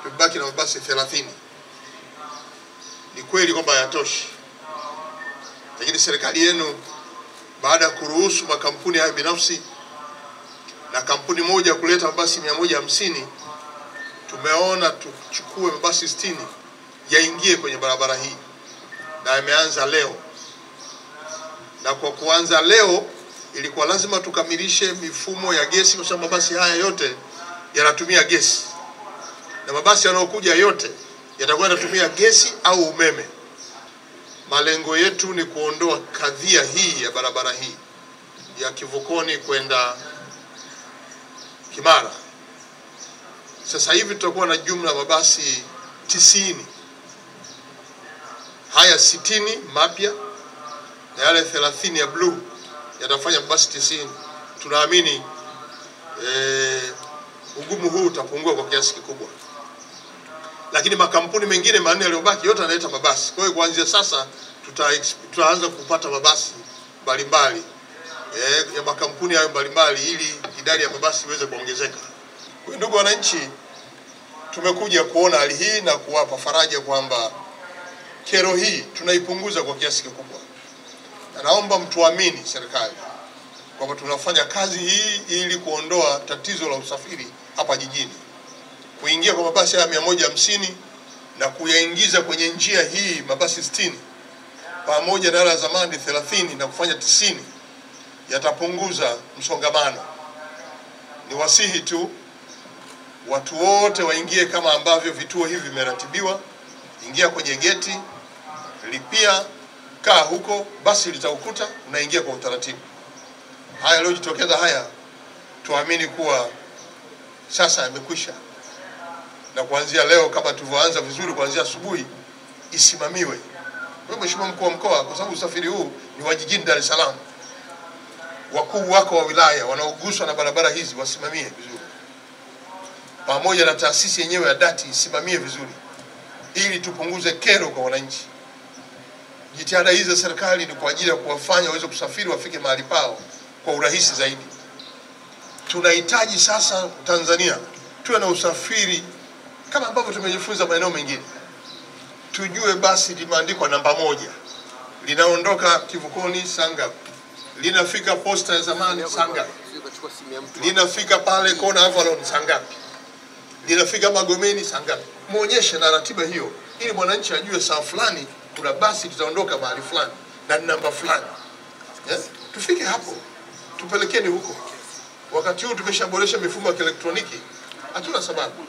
tumebaki na mabasi 30. Ni kweli kwamba hayatoshi, lakini serikali yenu baada ya kuruhusu makampuni haya binafsi na kampuni moja kuleta mabasi 150, tumeona tuchukue mabasi 60 yaingie kwenye barabara hii, na yameanza leo. Na kwa kuanza leo ilikuwa lazima tukamilishe mifumo ya gesi, kwa sababu mabasi haya yote yanatumia gesi, na mabasi yanayokuja yote yatakuwa yanatumia gesi au umeme. Malengo yetu ni kuondoa kadhia hii ya barabara hii ya Kivukoni kwenda Kimara. Sasa hivi tutakuwa na jumla mabasi 90. Haya 60 mapya na yale 30 ya blue yatafanya mabasi 90. Tunaamini ugumu huu utapungua kwa kiasi kikubwa. Lakini makampuni mengine 4 yaliyobaki yote yanaleta mabasi. Kwa hiyo kuanzia sasa tutaanza kupata mabasi mbalimbali ya makampuni hayo mbalimbali, ili idadi ya mabasi iweze kuongezeka. Kwa ndugu wananchi, tumekuja kuona hali hii na kuwapa faraja kwamba kero hii tunaipunguza kwa kiasi kikubwa. Na naomba mtuamini serikali kwamba tunafanya kazi hii ili kuondoa tatizo la usafiri hapa jijini. Kuingia kwa mabasi haya 150 na kuyaingiza kwenye njia hii mabasi 60 pamoja na yale zamani 30 na kufanya 90 yatapunguza msongamano. Ni wasihi tu watu wote waingie kama ambavyo vituo hivi vimeratibiwa. Ingia kwenye geti, lipia, kaa huko, basi litaukuta, unaingia kwa utaratibu. Haya leo jitokeza haya, tuamini kuwa sasa yamekwisha. Na kuanzia leo, kama tulivyoanza vizuri kuanzia asubuhi, isimamiwe. Wewe Mheshimiwa Mkuu wa Mkoa, kwa sababu usafiri huu ni wa jijini Dar es Salaam, wakuu wako wa wilaya wanaoguswa na barabara hizi wasimamie vizuri, pamoja na taasisi yenyewe ya dati isimamie vizuri, ili tupunguze kero kwa wananchi. Jitihada hizi za serikali ni kwa ajili ya kuwafanya waweze kusafiri, wafike mahali pao kwa urahisi zaidi. Tunahitaji sasa Tanzania tuwe na usafiri kama ambavyo tumejifunza maeneo mengine. Tujue basi limeandikwa namba 1, linaondoka Kivukoni saa ngapi, linafika posta ya zamani saa ngapi, linafika pale kona Avalon saa ngapi, linafika Magomeni saa ngapi. Muonyeshe na ratiba hiyo, ili mwananchi ajue saa fulani kuna basi litaondoka mahali fulani na namba fulani. Tufike hapo, tupelekeni huko. Wakati huu tumeshaboresha mifumo ya kielektroniki, hatuna sababu